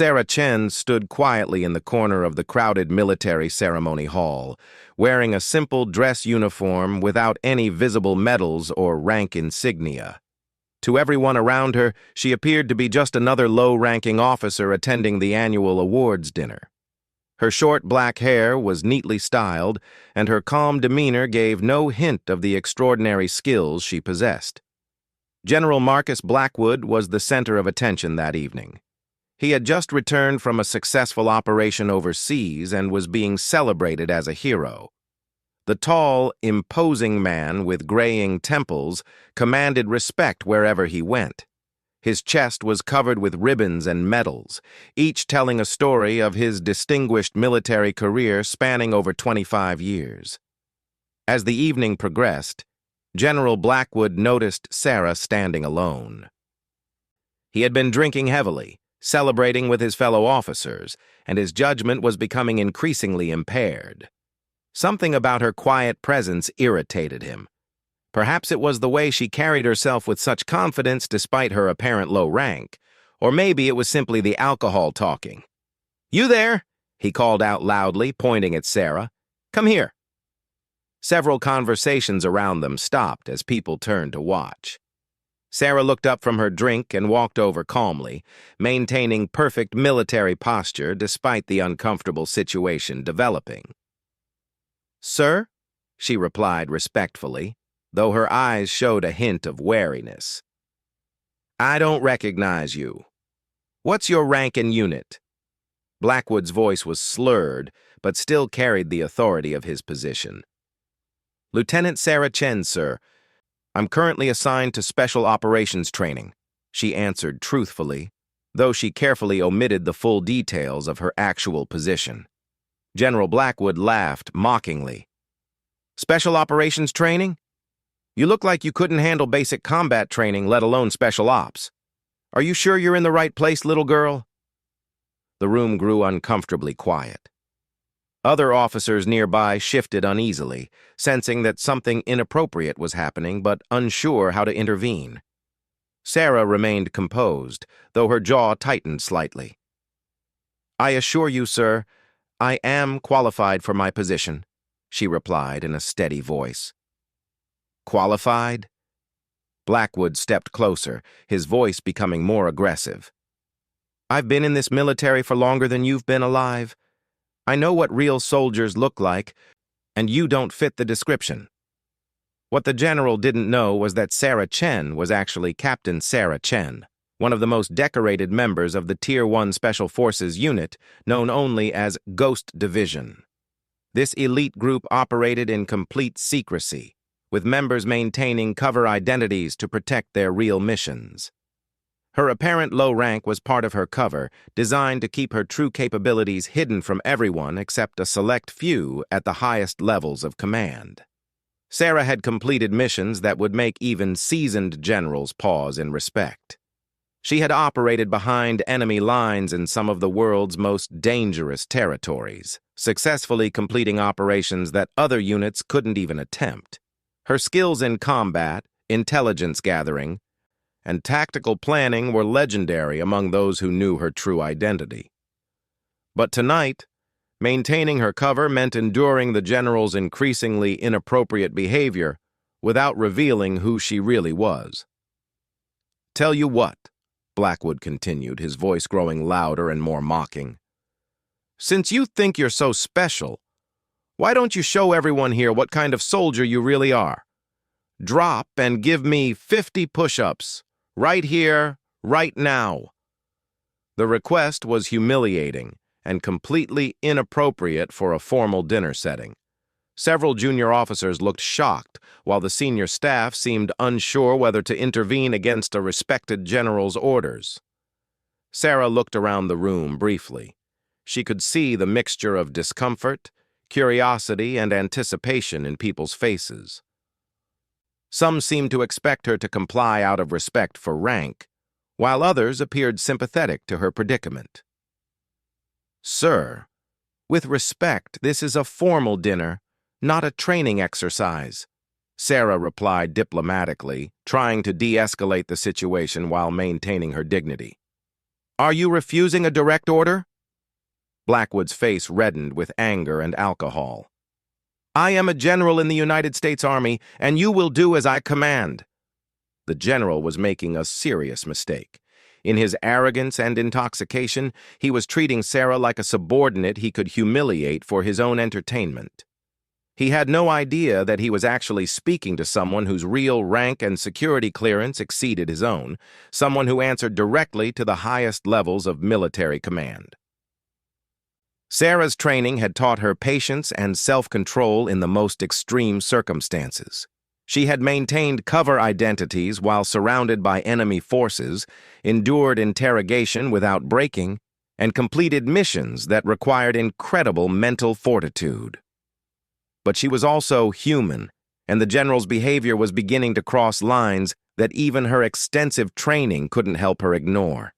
Sarah Chen stood quietly in the corner of the crowded military ceremony hall, wearing a simple dress uniform without any visible medals or rank insignia. To everyone around her, she appeared to be just another low-ranking officer attending the annual awards dinner. Her short black hair was neatly styled, and her calm demeanor gave no hint of the extraordinary skills she possessed. General Marcus Blackwood was the center of attention that evening. He had just returned from a successful operation overseas and was being celebrated as a hero. The tall, imposing man with graying temples commanded respect wherever he went. His chest was covered with ribbons and medals, each telling a story of his distinguished military career spanning over 25 years. As the evening progressed, General Blackwood noticed Sarah standing alone. He had been drinking heavily, celebrating with his fellow officers, and his judgment was becoming increasingly impaired. Something about her quiet presence irritated him. Perhaps it was the way she carried herself with such confidence despite her apparent low rank, or maybe it was simply the alcohol talking. "You there?" he called out loudly, pointing at Sarah. "Come here." Several conversations around them stopped as people turned to watch. Sarah looked up from her drink and walked over calmly, maintaining perfect military posture despite the uncomfortable situation developing. "Sir?" she replied respectfully, though her eyes showed a hint of wariness. "I don't recognize you. What's your rank and unit?" Blackwood's voice was slurred, but still carried the authority of his position. "Lieutenant Sarah Chen, sir. I'm currently assigned to Special Operations Training," she answered truthfully, though she carefully omitted the full details of her actual position. General Blackwood laughed mockingly. "Special Operations Training? You look like you couldn't handle basic combat training, let alone special ops. Are you sure you're in the right place, little girl?" The room grew uncomfortably quiet. Other officers nearby shifted uneasily, sensing that something inappropriate was happening but unsure how to intervene. Sarah remained composed, though her jaw tightened slightly. "I assure you, sir, I am qualified for my position," she replied in a steady voice. "Qualified?" Blackwood stepped closer, his voice becoming more aggressive. "I've been in this military for longer than you've been alive. I know what real soldiers look like, and you don't fit the description." What the general didn't know was that Sarah Chen was actually Captain Sarah Chen, one of the most decorated members of the Tier 1 Special Forces unit, known only as Ghost Division. This elite group operated in complete secrecy, with members maintaining cover identities to protect their real missions. Her apparent low rank was part of her cover, designed to keep her true capabilities hidden from everyone except a select few at the highest levels of command. Sarah had completed missions that would make even seasoned generals pause in respect. She had operated behind enemy lines in some of the world's most dangerous territories, successfully completing operations that other units couldn't even attempt. Her skills in combat, intelligence gathering, and tactical planning were legendary among those who knew her true identity. But tonight, maintaining her cover meant enduring the general's increasingly inappropriate behavior without revealing who she really was. "Tell you what," Blackwood continued, his voice growing louder and more mocking. "Since you think you're so special, why don't you show everyone here what kind of soldier you really are? Drop and give me 50 push-ups, right here, right now." The request was humiliating and completely inappropriate for a formal dinner setting. Several junior officers looked shocked, while the senior staff seemed unsure whether to intervene against a respected general's orders. Sarah looked around the room briefly. She could see the mixture of discomfort, curiosity, and anticipation in people's faces. Some seemed to expect her to comply out of respect for rank, while others appeared sympathetic to her predicament. "Sir, with respect, this is a formal dinner, not a training exercise," Sarah replied diplomatically, trying to de-escalate the situation while maintaining her dignity. Are you refusing a direct order? Blackwood's face reddened with anger and alcohol. I am a general in the United States Army, and you will do as I command. The general was making a serious mistake. In his arrogance and intoxication, he was treating Sarah like a subordinate he could humiliate for his own entertainment. He had no idea that he was actually speaking to someone whose real rank and security clearance exceeded his own, someone who answered directly to the highest levels of military command. Sarah's training had taught her patience and self-control in the most extreme circumstances. She had maintained cover identities while surrounded by enemy forces, endured interrogation without breaking, and completed missions that required incredible mental fortitude. But she was also human, and the general's behavior was beginning to cross lines that even her extensive training couldn't help her ignore.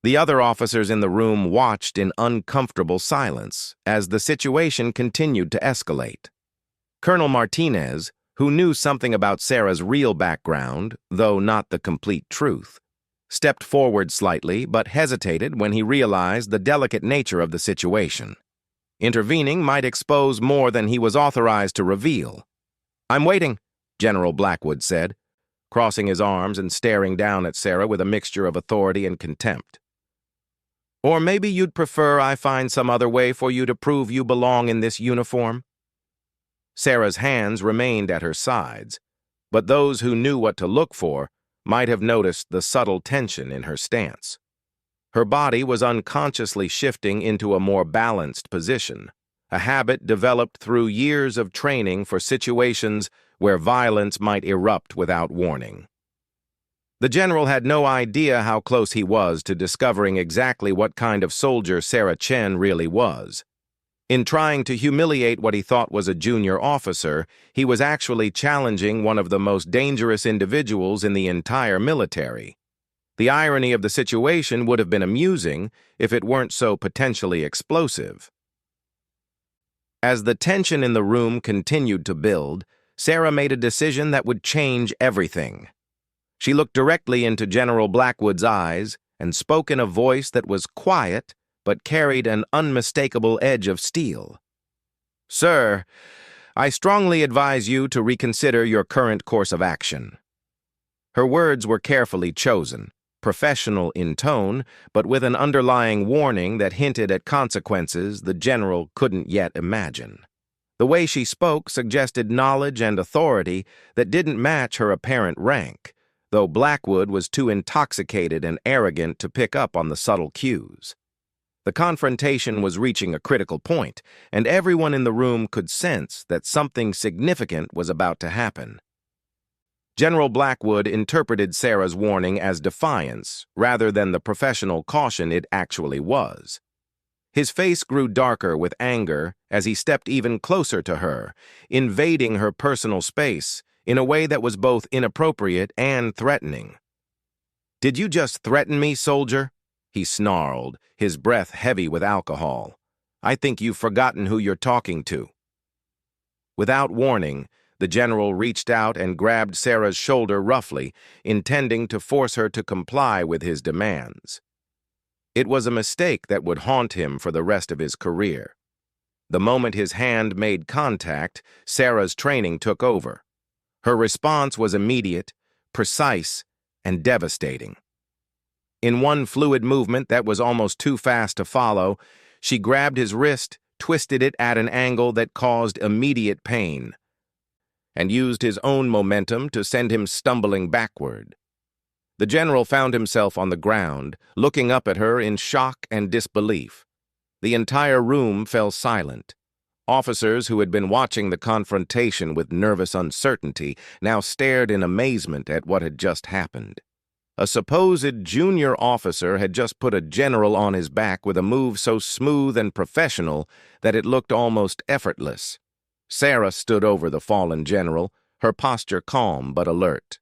The other officers in the room watched in uncomfortable silence as the situation continued to escalate. Colonel Martinez, who knew something about Sarah's real background, though not the complete truth, stepped forward slightly but hesitated when he realized the delicate nature of the situation. Intervening might expose more than he was authorized to reveal. I'm waiting, General Blackwood said, crossing his arms and staring down at Sarah with a mixture of authority and contempt. Or maybe you'd prefer I find some other way for you to prove you belong in this uniform? Sarah's hands remained at her sides, but those who knew what to look for might have noticed the subtle tension in her stance. Her body was unconsciously shifting into a more balanced position, a habit developed through years of training for situations where violence might erupt without warning. The general had no idea how close he was to discovering exactly what kind of soldier Sarah Chen really was. In trying to humiliate what he thought was a junior officer, he was actually challenging one of the most dangerous individuals in the entire military. The irony of the situation would have been amusing if it weren't so potentially explosive. As the tension in the room continued to build, Sarah made a decision that would change everything. She looked directly into General Blackwood's eyes and spoke in a voice that was quiet but carried an unmistakable edge of steel. Sir, I strongly advise you to reconsider your current course of action. Her words were carefully chosen, professional in tone, but with an underlying warning that hinted at consequences the general couldn't yet imagine. The way she spoke suggested knowledge and authority that didn't match her apparent rank, though Blackwood was too intoxicated and arrogant to pick up on the subtle cues. The confrontation was reaching a critical point, and everyone in the room could sense that something significant was about to happen. General Blackwood interpreted Sarah's warning as defiance rather than the professional caution it actually was. His face grew darker with anger as he stepped even closer to her, invading her personal space in a way that was both inappropriate and threatening. Did you just threaten me, soldier? He snarled, his breath heavy with alcohol. I think you've forgotten who you're talking to. Without warning, the general reached out and grabbed Sarah's shoulder roughly, intending to force her to comply with his demands. It was a mistake that would haunt him for the rest of his career. The moment his hand made contact, Sarah's training took over. Her response was immediate, precise, and devastating. In one fluid movement that was almost too fast to follow, she grabbed his wrist, twisted it at an angle that caused immediate pain, and used his own momentum to send him stumbling backward. The general found himself on the ground, looking up at her in shock and disbelief. The entire room fell silent. Officers who had been watching the confrontation with nervous uncertainty now stared in amazement at what had just happened. A supposed junior officer had just put a general on his back with a move so smooth and professional that it looked almost effortless. Sarah stood over the fallen general, her posture calm but alert.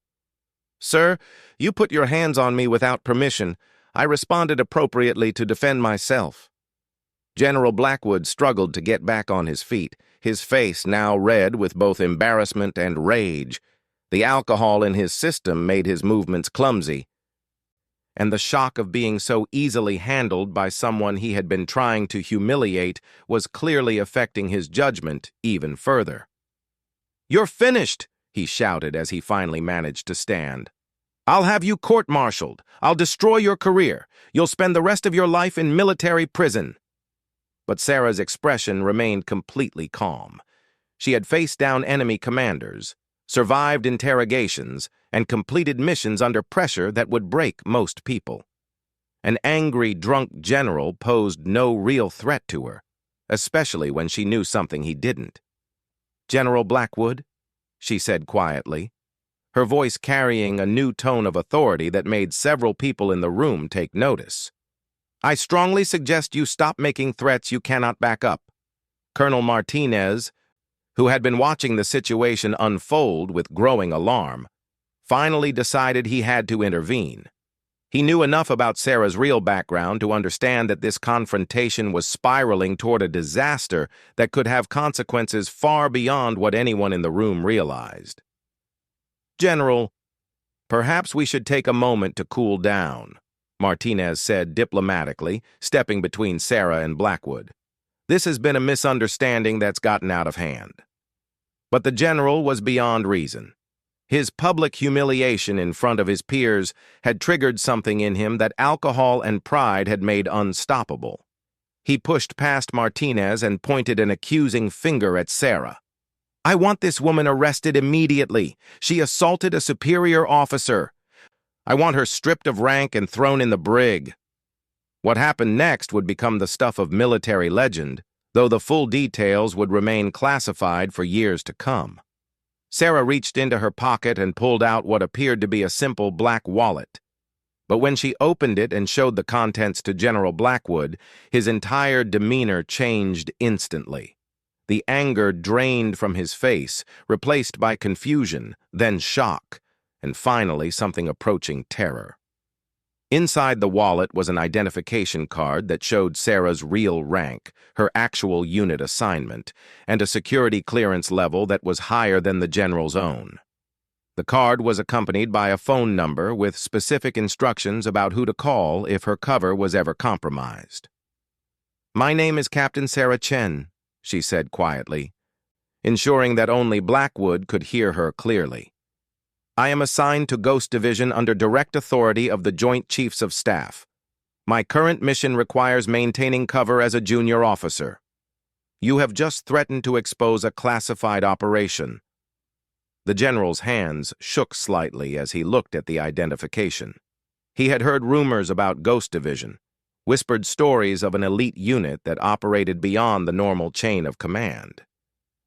Sir, you put your hands on me without permission. I responded appropriately to defend myself. General Blackwood struggled to get back on his feet, his face now red with both embarrassment and rage. The alcohol in his system made his movements clumsy. and the shock of being so easily handled by someone he had been trying to humiliate was clearly affecting his judgment even further. "You're finished!" he shouted as he finally managed to stand. "I'll have you court-martialed. I'll destroy your career. You'll spend the rest of your life in military prison." But Sarah's expression remained completely calm. She had faced down enemy commanders, survived interrogations, and completed missions under pressure that would break most people. An angry, drunk general posed no real threat to her, especially when she knew something he didn't. "General Blackwood," she said quietly, her voice carrying a new tone of authority that made several people in the room take notice. "I strongly suggest you stop making threats you cannot back up." Colonel Martinez, who had been watching the situation unfold with growing alarm, finally decided he had to intervene. He knew enough about Sarah's real background to understand that this confrontation was spiraling toward a disaster that could have consequences far beyond what anyone in the room realized. "General, perhaps we should take a moment to cool down," Martinez said diplomatically, stepping between Sarah and Blackwood. "This has been a misunderstanding that's gotten out of hand." But the general was beyond reason. His public humiliation in front of his peers had triggered something in him that alcohol and pride had made unstoppable. He pushed past Martinez and pointed an accusing finger at Sarah. "I want this woman arrested immediately. She assaulted a superior officer. I want her stripped of rank and thrown in the brig." What happened next would become the stuff of military legend, though the full details would remain classified for years to come. Sarah reached into her pocket and pulled out what appeared to be a simple black wallet. But when she opened it and showed the contents to General Blackwood, his entire demeanor changed instantly. The anger drained from his face, replaced by confusion, then shock, and finally something approaching terror. Inside the wallet was an identification card that showed Sarah's real rank, her actual unit assignment, and a security clearance level that was higher than the general's own. The card was accompanied by a phone number with specific instructions about who to call if her cover was ever compromised. "My name is Captain Sarah Chen," she said quietly, ensuring that only Blackwood could hear her clearly. "I am assigned to Ghost Division under direct authority of the Joint Chiefs of Staff. My current mission requires maintaining cover as a junior officer. You have just threatened to expose a classified operation." The general's hands shook slightly as he looked at the identification. He had heard rumors about Ghost Division, whispered stories of an elite unit that operated beyond the normal chain of command.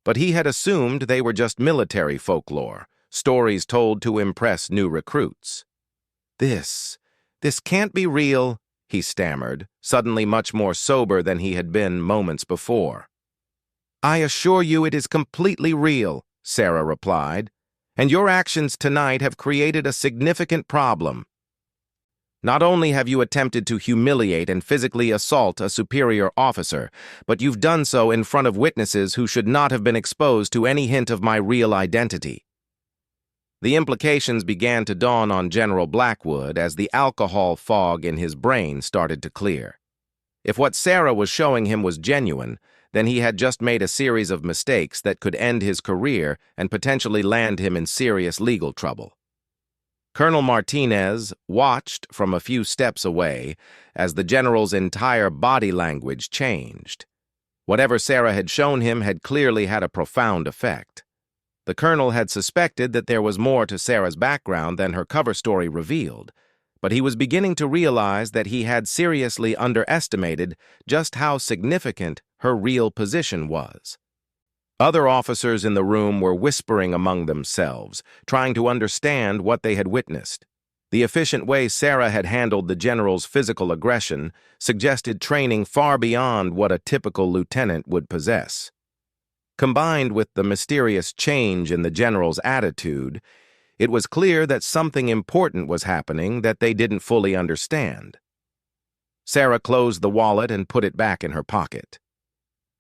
But he had assumed they were just military folklore, stories told to impress new recruits. This can't be real," he stammered, suddenly much more sober than he had been moments before. "I assure you it is completely real," Sarah replied, "and your actions tonight have created a significant problem. Not only have you attempted to humiliate and physically assault a superior officer, but you've done so in front of witnesses who should not have been exposed to any hint of my real identity." The implications began to dawn on General Blackwood as the alcohol fog in his brain started to clear. If what Sarah was showing him was genuine, then he had just made a series of mistakes that could end his career and potentially land him in serious legal trouble. Colonel Martinez watched from a few steps away as the general's entire body language changed. Whatever Sarah had shown him had clearly had a profound effect. The colonel had suspected that there was more to Sarah's background than her cover story revealed, but he was beginning to realize that he had seriously underestimated just how significant her real position was. Other officers in the room were whispering among themselves, trying to understand what they had witnessed. The efficient way Sarah had handled the general's physical aggression suggested training far beyond what a typical lieutenant would possess. Combined with the mysterious change in the general's attitude, it was clear that something important was happening that they didn't fully understand. Sarah closed the wallet and put it back in her pocket.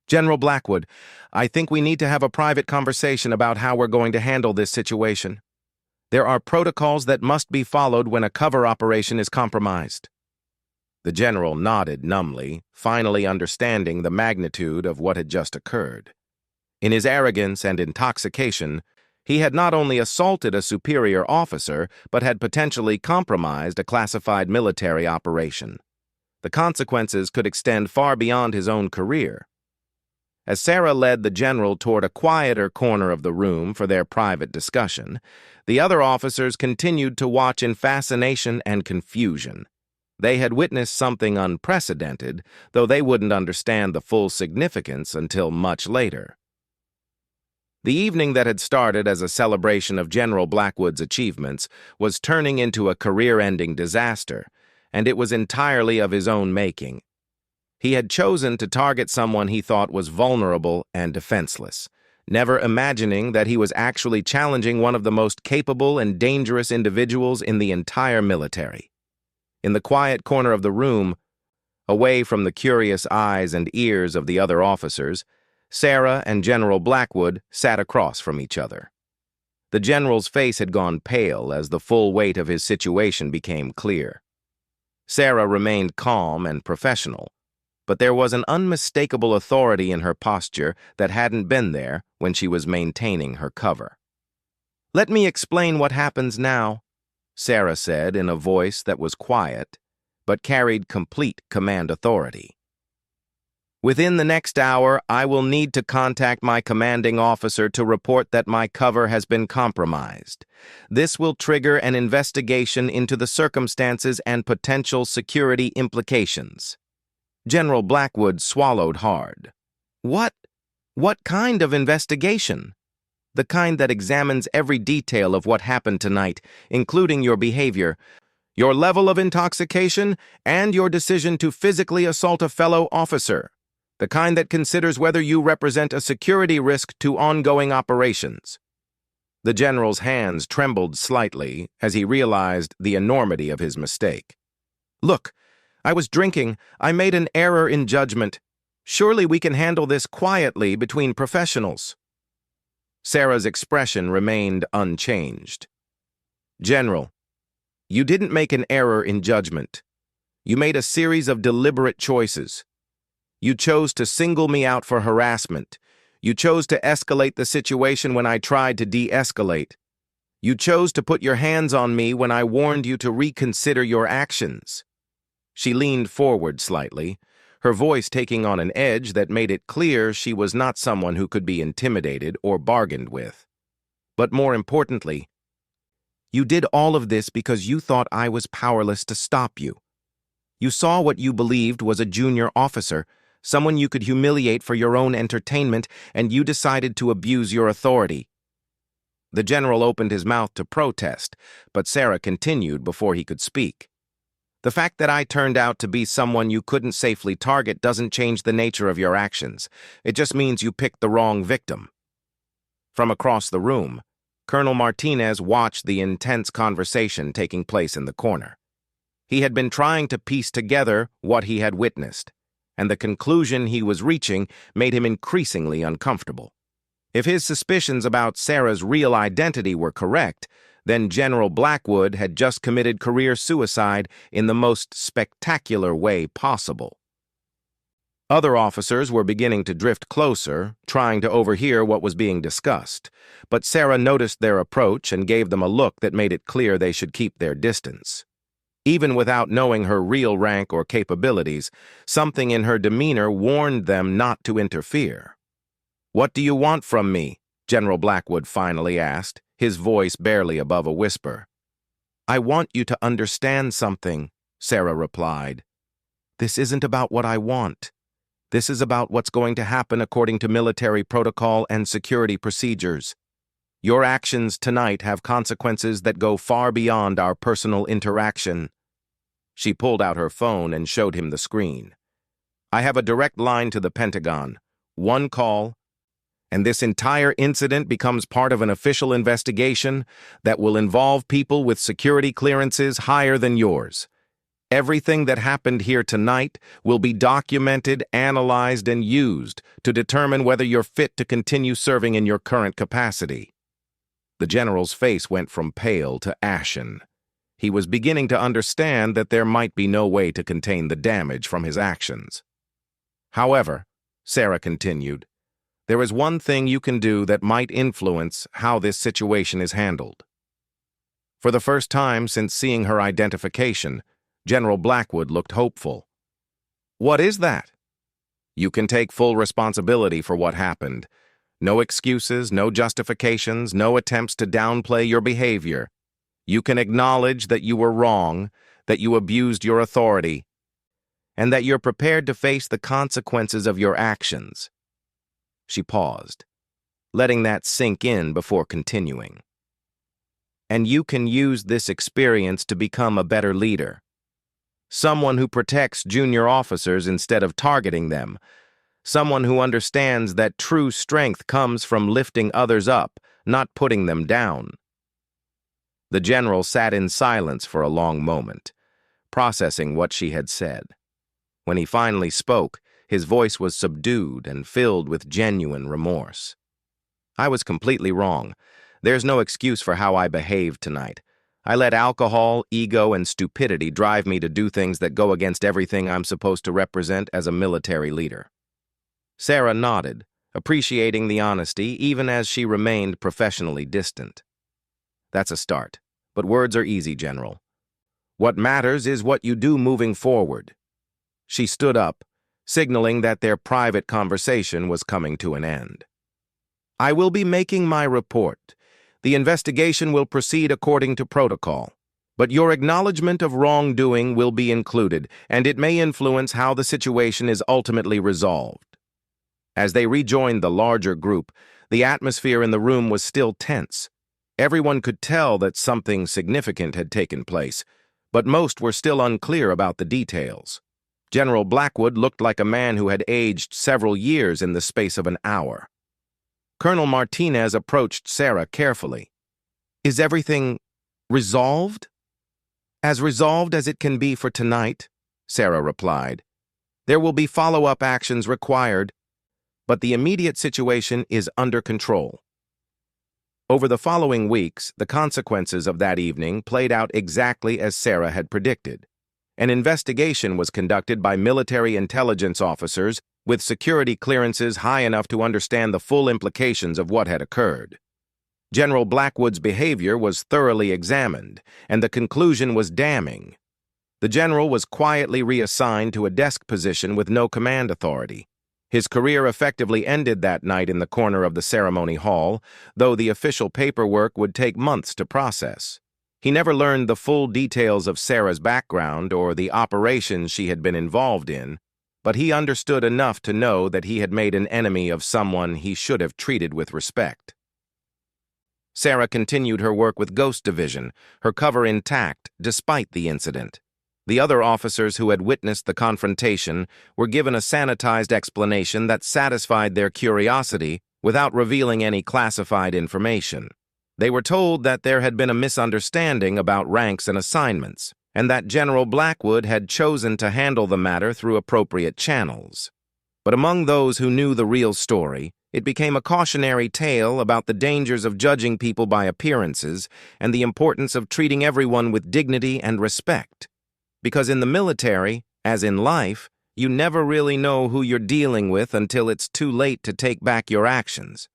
"General Blackwood, I think we need to have a private conversation about how we're going to handle this situation." There are protocols that must be followed when a cover operation is compromised. The general nodded numbly, finally understanding the magnitude of what had just occurred. In his arrogance and intoxication, he had not only assaulted a superior officer, but had potentially compromised a classified military operation. The consequences could extend far beyond his own career. As Sarah led the general toward a quieter corner of the room for their private discussion, the other officers continued to watch in fascination and confusion. They had witnessed something unprecedented, though they wouldn't understand the full significance until much later. The evening that had started as a celebration of General Blackwood's achievements was turning into a career-ending disaster, and it was entirely of his own making. He had chosen to target someone he thought was vulnerable and defenseless, never imagining that he was actually challenging one of the most capable and dangerous individuals in the entire military. In the quiet corner of the room, away from the curious eyes and ears of the other officers, Sarah and General Blackwood sat across from each other. The general's face had gone pale as the full weight of his situation became clear. Sarah remained calm and professional, but there was an unmistakable authority in her posture that hadn't been there when she was maintaining her cover. "Let me explain what happens now," Sarah said in a voice that was quiet, but carried complete command authority. "Within the next hour, I will need to contact my commanding officer to report that my cover has been compromised. This will trigger an investigation into the circumstances and potential security implications." General Blackwood swallowed hard. What kind of investigation?" "The kind that examines every detail of what happened tonight, including your behavior, your level of intoxication, and your decision to physically assault a fellow officer. The kind that considers whether you represent a security risk to ongoing operations." The general's hands trembled slightly as he realized the enormity of his mistake. "Look, I was drinking. I made an error in judgment. Surely we can handle this quietly between professionals." Sarah's expression remained unchanged. "General, you didn't make an error in judgment. You made a series of deliberate choices. You chose to single me out for harassment. You chose to escalate the situation when I tried to de-escalate. You chose to put your hands on me when I warned you to reconsider your actions." She leaned forward slightly, her voice taking on an edge that made it clear she was not someone who could be intimidated or bargained with. "But more importantly, you did all of this because you thought I was powerless to stop you. You saw what you believed was a junior officer, someone you could humiliate for your own entertainment, and you decided to abuse your authority." The general opened his mouth to protest, but Sarah continued before he could speak. "The fact that I turned out to be someone you couldn't safely target doesn't change the nature of your actions. It just means you picked the wrong victim." From across the room, Colonel Martinez watched the intense conversation taking place in the corner. He had been trying to piece together what he had witnessed, and the conclusion he was reaching made him increasingly uncomfortable. If his suspicions about Sarah's real identity were correct, then General Blackwood had just committed career suicide in the most spectacular way possible. Other officers were beginning to drift closer, trying to overhear what was being discussed, but Sarah noticed their approach and gave them a look that made it clear they should keep their distance. Even without knowing her real rank or capabilities, something in her demeanor warned them not to interfere. "What do you want from me?" General Blackwood finally asked, his voice barely above a whisper. "I want you to understand something," Sarah replied. "This isn't about what I want. This is about what's going to happen according to military protocol and security procedures. Your actions tonight have consequences that go far beyond our personal interaction." She pulled out her phone and showed him the screen. "I have a direct line to the Pentagon. One call, and this entire incident becomes part of an official investigation that will involve people with security clearances higher than yours. Everything that happened here tonight will be documented, analyzed, and used to determine whether you're fit to continue serving in your current capacity." The general's face went from pale to ashen. He was beginning to understand that there might be no way to contain the damage from his actions. However, Sarah continued, there is one thing you can do that might influence how this situation is handled. For the first time since seeing her identification, General Blackwood looked hopeful. What is that? You can take full responsibility for what happened. No excuses, no justifications, no attempts to downplay your behavior. You can acknowledge that you were wrong, that you abused your authority, and that you're prepared to face the consequences of your actions. She paused, letting that sink in before continuing. And you can use this experience to become a better leader. Someone who protects junior officers instead of targeting them. Someone who understands that true strength comes from lifting others up, not putting them down. The general sat in silence for a long moment, processing what she had said. When he finally spoke, his voice was subdued and filled with genuine remorse. I was completely wrong. There's no excuse for how I behaved tonight. I let alcohol, ego, and stupidity drive me to do things that go against everything I'm supposed to represent as a military leader. Sarah nodded, appreciating the honesty even as she remained professionally distant. That's a start, but words are easy, General. What matters is what you do moving forward. She stood up, signaling that their private conversation was coming to an end. I will be making my report. The investigation will proceed according to protocol, but your acknowledgement of wrongdoing will be included, and it may influence how the situation is ultimately resolved. As they rejoined the larger group, the atmosphere in the room was still tense. Everyone could tell that something significant had taken place, but most were still unclear about the details. General Blackwood looked like a man who had aged several years in the space of an hour. Colonel Martinez approached Sarah carefully. Is everything resolved? As resolved as it can be for tonight, Sarah replied. There will be follow-up actions required, but the immediate situation is under control. Over the following weeks, the consequences of that evening played out exactly as Sarah had predicted. An investigation was conducted by military intelligence officers with security clearances high enough to understand the full implications of what had occurred. General Blackwood's behavior was thoroughly examined, and the conclusion was damning. The general was quietly reassigned to a desk position with no command authority. His career effectively ended that night in the corner of the ceremony hall, though the official paperwork would take months to process. He never learned the full details of Sarah's background or the operations she had been involved in, but he understood enough to know that he had made an enemy of someone he should have treated with respect. Sarah continued her work with Ghost Division, her cover intact despite the incident. The other officers who had witnessed the confrontation were given a sanitized explanation that satisfied their curiosity without revealing any classified information. They were told that there had been a misunderstanding about ranks and assignments, and that General Blackwood had chosen to handle the matter through appropriate channels. But among those who knew the real story, it became a cautionary tale about the dangers of judging people by appearances and the importance of treating everyone with dignity and respect. Because in the military, as in life, you never really know who you're dealing with until it's too late to take back your actions.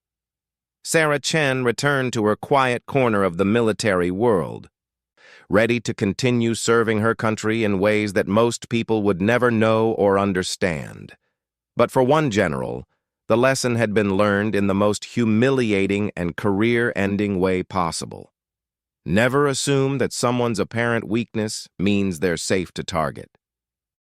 Sarah Chen returned to her quiet corner of the military world, ready to continue serving her country in ways that most people would never know or understand. But for one general, the lesson had been learned in the most humiliating and career-ending way possible. Never assume that someone's apparent weakness means they're safe to target.